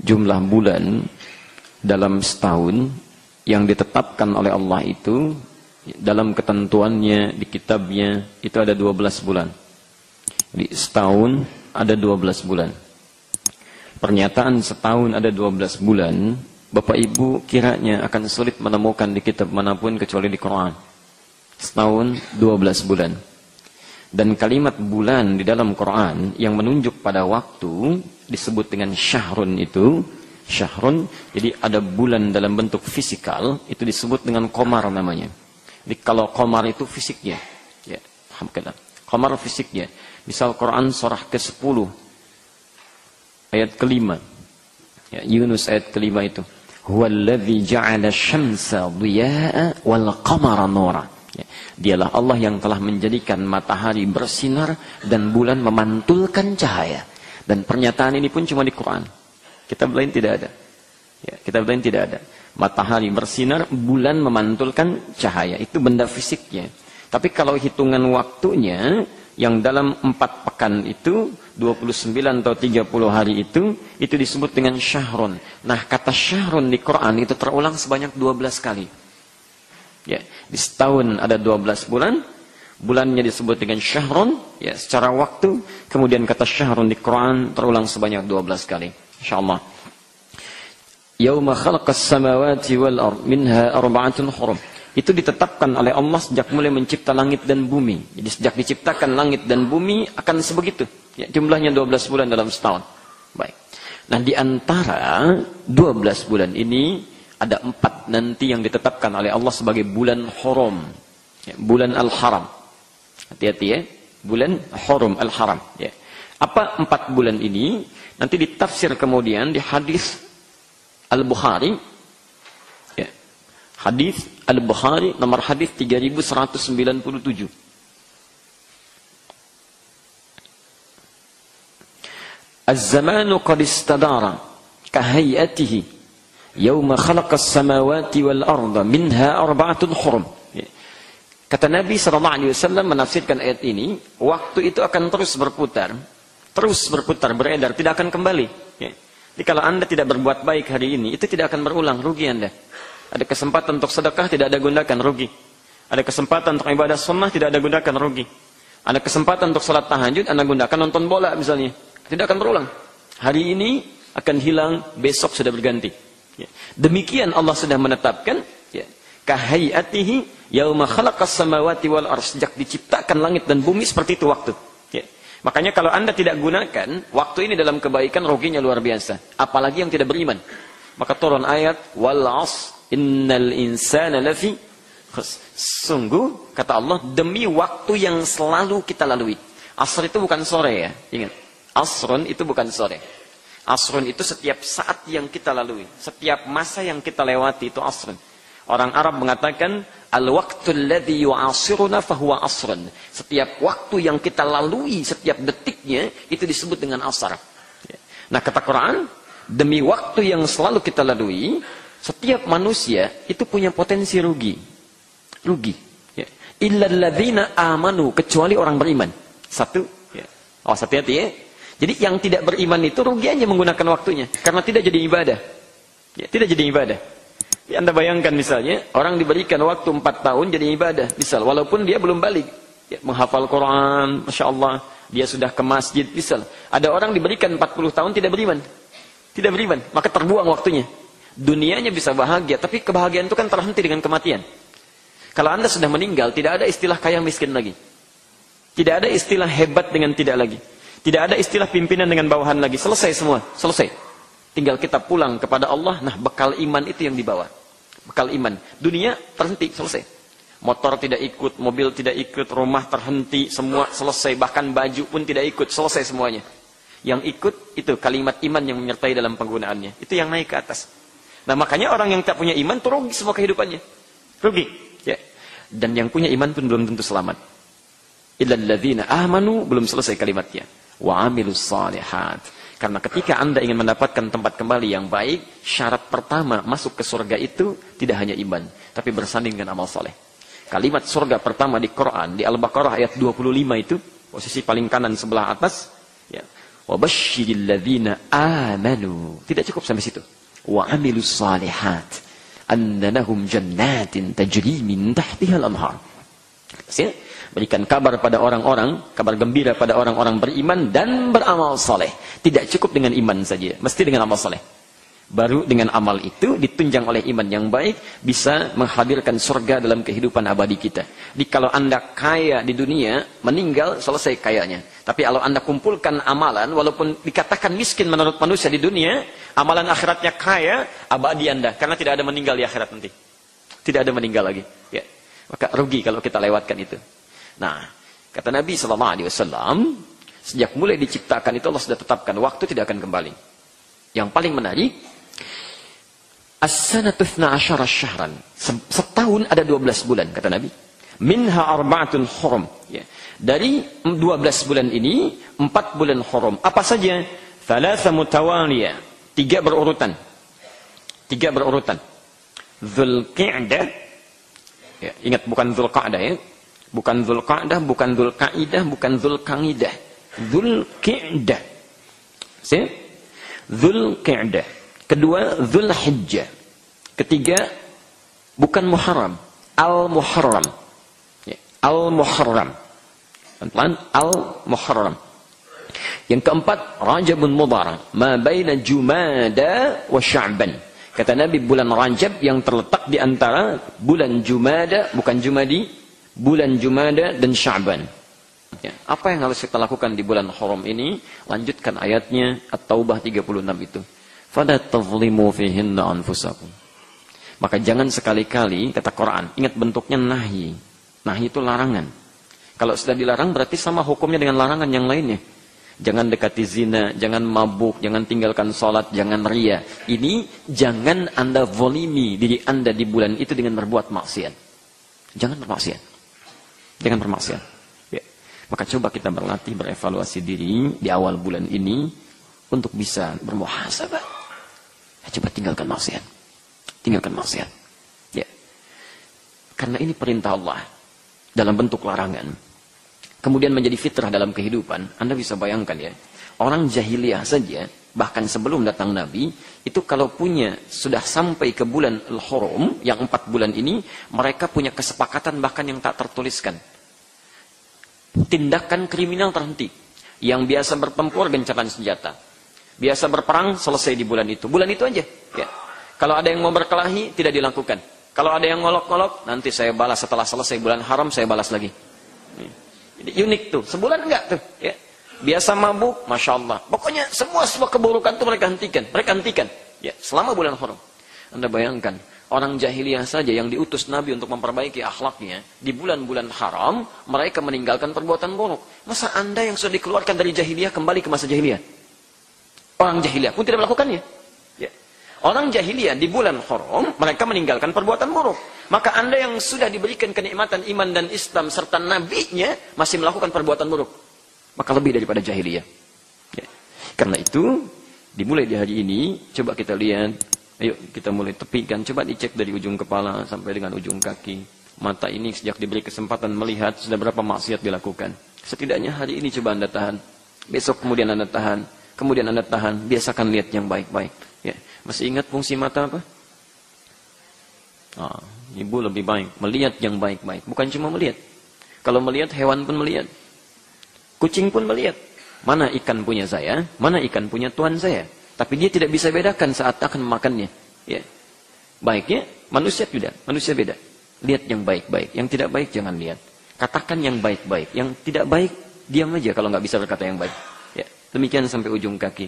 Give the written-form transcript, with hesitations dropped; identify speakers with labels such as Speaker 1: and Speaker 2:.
Speaker 1: jumlah bulan dalam setahun yang ditetapkan oleh Allah itu dalam ketentuannya di kitabnya itu ada 12 bulan. Jadi setahun ada 12 bulan. Pernyataan setahun ada 12 bulan, Bapak Ibu kiranya akan sulit menemukan di kitab manapun kecuali di Quran. Setahun 12 bulan. Dan kalimat bulan di dalam Quran yang menunjuk pada waktu disebut dengan syahrun itu. Syahrun, jadi ada bulan dalam bentuk fisikal, itu disebut dengan qamar namanya. Jadi kalau qamar itu fisiknya, ya, alhamdulillah. Qamar fisiknya. Misal Quran surah ke-10 ayat ke-5. Ya, Yunus ayat ke-5 itu. Huwallazi ja'ala syamsa dhiya'a wal qamara nura. Ya, dialah Allah yang telah menjadikan matahari bersinar dan bulan memantulkan cahaya. Dan pernyataan ini pun cuma di Quran. Kitab lain tidak ada. Ya, kitab lain tidak ada. Matahari bersinar, bulan memantulkan cahaya. Itu benda fisiknya. Tapi kalau hitungan waktunya, yang dalam 4 pekan itu, 29 atau 30 hari itu disebut dengan syahrun. Nah, kata syahrun di Quran itu terulang sebanyak 12 kali. Ya, di setahun ada 12 bulan, bulannya disebut dengan syahrun, ya, secara waktu. Kemudian kata syahrun di Quran terulang sebanyak 12 kali. InsyaAllah. Yauma khalaqas samawati wal ard minha arba'atun hurum. Itu ditetapkan oleh Allah sejak mulai mencipta langit dan bumi. Jadi sejak diciptakan langit dan bumi akan sebegitu. Ya, jumlahnya 12 bulan dalam setahun. Baik. Nah, di antara 12 bulan ini ada 4 nanti yang ditetapkan oleh Allah sebagai bulan hurum. Ya, bulan al-haram. Hati-hati ya. Bulan hurum al-haram. Ya. Apa 4 bulan ini? Nanti ditafsir kemudian di hadis Al-Bukhari. Ya. Hadis Al-Bukhari nomor hadis 3197. Az-zamanu qad istadara kahayatihi yauma khalaqas samawati wal arda minha arba'atun hurum. Ya. Kata Nabi SAW menafsirkan ayat ini, waktu itu akan terus berputar, beredar, tidak akan kembali. Ya. Jadi kalau Anda tidak berbuat baik hari ini, itu tidak akan berulang, rugi Anda. Ada kesempatan untuk sedekah, tidak ada gunakan, rugi. Ada kesempatan untuk ibadah sunnah, tidak ada gunakan, rugi. Ada kesempatan untuk salat tahajud, Anda gunakan nonton bola misalnya, tidak akan berulang. Hari ini akan hilang, besok sudah berganti. Ya. Demikian Allah sudah menetapkan, ya, kahayatihi yauma khalaqas samawati wal ardh, sejak diciptakan langit dan bumi seperti itu waktu. Ya. Makanya kalau Anda tidak gunakan waktu ini dalam kebaikan, ruginya luar biasa. Apalagi yang tidak beriman. Maka turun ayat wal 'ashr innal insana lafi khusr. Sungguh kata Allah, demi waktu yang selalu kita lalui. Asr itu bukan sore ya, ingat. Asrun itu bukan sore. Asrun itu setiap saat yang kita lalui, setiap masa yang kita lewati itu asrun. Orang Arab mengatakan al-waqtul ladzi yu'asiruna fahuwa asrun. Setiap waktu yang kita lalui, setiap detiknya itu disebut dengan asar. Nah, kata Quran, demi waktu yang selalu kita lalui, setiap manusia itu punya potensi rugi. Rugi. Ya. Illal ladzina amanu, kecuali orang beriman. Satu, ya. Oh, hati-hati ya. Jadi yang tidak beriman itu rugi aja menggunakan waktunya karena tidak jadi ibadah. Ya, tidak jadi ibadah. Ya, Anda bayangkan misalnya orang diberikan waktu 4 tahun jadi ibadah, misal walaupun dia belum balik, ya, menghafal Quran, masya Allah, dia sudah ke masjid, misal ada orang diberikan 40 tahun tidak beriman, maka terbuang waktunya. Dunianya bisa bahagia, tapi kebahagiaan itu kan terhenti dengan kematian. Kalau Anda sudah meninggal, tidak ada istilah kaya miskin lagi, tidak ada istilah hebat dengan tidak lagi, tidak ada istilah pimpinan dengan bawahan lagi, selesai semua, selesai. Tinggal kita pulang kepada Allah. Nah, bekal iman itu yang dibawa. Bekal iman. Dunia terhenti, selesai. Motor tidak ikut, mobil tidak ikut, rumah terhenti, semua selesai. Bahkan baju pun tidak ikut, selesai semuanya. Yang ikut itu kalimat iman yang menyertai dalam penggunaannya. Itu yang naik ke atas. Nah, makanya orang yang tak punya iman itu rugi semua kehidupannya. Rugi. Ya. Dan yang punya iman pun belum tentu selamat. Illal ladzina amanu, belum selesai kalimatnya. Wa amilus shalihat. Karena ketika Anda ingin mendapatkan tempat kembali yang baik, syarat pertama masuk ke surga itu tidak hanya iman, tapi bersanding dengan amal soleh. Kalimat surga pertama di Quran, di Al-Baqarah ayat 25 itu, posisi paling kanan sebelah atas, ya, Wa basyiril ladzina amanu. Tidak cukup sampai situ. Wa amilus salihat. Anna lahum jannatin tajri min tahtihal anhar. Berikan kabar pada orang-orang, kabar gembira pada orang-orang beriman dan beramal saleh. Tidak cukup dengan iman saja, mesti dengan amal saleh. Baru dengan amal itu ditunjang oleh iman yang baik bisa menghadirkan surga dalam kehidupan abadi kita. Jadi kalau Anda kaya di dunia, meninggal selesai kayanya. Tapi kalau Anda kumpulkan amalan, walaupun dikatakan miskin menurut manusia di dunia, amalan akhiratnya kaya, abadi Anda. Karena tidak ada meninggal di akhirat nanti. Tidak ada meninggal lagi. Ya. Maka rugi kalau kita lewatkan itu. Nah, kata Nabi SAW, sejak mulai diciptakan itu Allah sudah tetapkan waktu tidak akan kembali. Yang paling menarik, as-sanatu 12 syahran. Setahun ada 12 bulan, kata Nabi. Minha arba'atun hurum. Ya. Dari 12 bulan ini, 4 bulan hurum. Apa saja? Thalatha mutawaliyah. 3 berurutan. 3 berurutan. Dzulqa'dah. Ya, ingat bukan Dzulqa'dah ya. Bukan Dzulqa'dah, bukan Dzulqa'idah, bukan Dzulqa'idah. Dzulqa'dah. Dzulqa'dah. Kedua, Dzulhijjah. Ketiga, bukan Muharram, Al-Muharram. Ya, Al-Muharram. Pelan-pelan, Al-Muharram. Yang keempat, Rajabun Mudhar, ma baina Jumada wa Sya'ban. Kata Nabi, bulan Rajab yang terletak di antara bulan Jumada, bukan Jumadi, bulan Jumada dan Sya'ban. Ya, apa yang harus kita lakukan di bulan haram ini? Lanjutkan ayatnya At-Taubah 36 itu. Fala tazlimu fihinna anfusakum. Maka jangan sekali-kali, kata Quran, ingat bentuknya nahi. Nahi itu larangan. Kalau sudah dilarang berarti sama hukumnya dengan larangan yang lainnya. Jangan dekati zina, jangan mabuk, jangan tinggalkan sholat, jangan ria. Ini jangan Anda zalimi diri Anda di bulan itu dengan berbuat maksiat. Jangan bermaksiat. Jangan bermaksiat. Ya. Maka coba kita berlatih, berevaluasi diri di awal bulan ini untuk bisa bermuhasabah. Coba tinggalkan maksiat. Tinggalkan maksiat. Ya. Karena ini perintah Allah dalam bentuk larangan. Kemudian menjadi fitrah dalam kehidupan. Anda bisa bayangkan ya. Orang jahiliyah saja, bahkan sebelum datang Nabi, itu kalau punya, sudah sampai ke bulan Al-Hurum, yang 4 bulan ini, mereka punya kesepakatan bahkan yang tak tertuliskan. Tindakan kriminal terhenti. Yang biasa bertempur, gencatan senjata. Biasa berperang, selesai di bulan itu. Bulan itu aja. Ya. Kalau ada yang mau berkelahi, tidak dilakukan. Kalau ada yang ngolok-ngolok, nanti saya balas setelah selesai bulan haram, saya balas lagi. Jadi unik tuh. Sebulan enggak tuh. Ya. Biasa mabuk, Masya Allah. Pokoknya semua keburukan itu mereka hentikan. Mereka hentikan. Ya. Selama bulan haram. Anda bayangkan, orang jahiliyah saja yang diutus Nabi untuk memperbaiki akhlaknya, di bulan-bulan haram, mereka meninggalkan perbuatan buruk. Masa Anda yang sudah dikeluarkan dari jahiliyah kembali ke masa jahiliyah? Orang jahiliyah pun tidak melakukannya. Ya. Orang jahiliyah di bulan haram, mereka meninggalkan perbuatan buruk. Maka Anda yang sudah diberikan kenikmatan iman dan Islam serta nabinya masih melakukan perbuatan buruk. Maka lebih daripada jahiliyah. Ya. Karena itu, dimulai di hari ini, coba kita lihat, ayo kita mulai tepikan, coba dicek dari ujung kepala sampai dengan ujung kaki. Mata ini sejak diberi kesempatan melihat, sudah berapa maksiat dilakukan. Setidaknya hari ini coba Anda tahan. Besok kemudian Anda tahan. Kemudian Anda tahan, biasakan lihat yang baik-baik. Ya. Masih ingat fungsi mata apa? Ibu lebih baik melihat yang baik-baik. Bukan cuma melihat. Kalau melihat, hewan pun melihat. Kucing pun melihat. Mana ikan punya saya, mana ikan punya tuan saya. Tapi dia tidak bisa bedakan saat akan memakannya. Ya. Baiknya, manusia tidak. Manusia beda. Lihat yang baik-baik. Yang tidak baik, jangan lihat. Katakan yang baik-baik. Yang tidak baik, diam aja kalau nggak bisa berkata yang baik. Demikian sampai ujung kaki.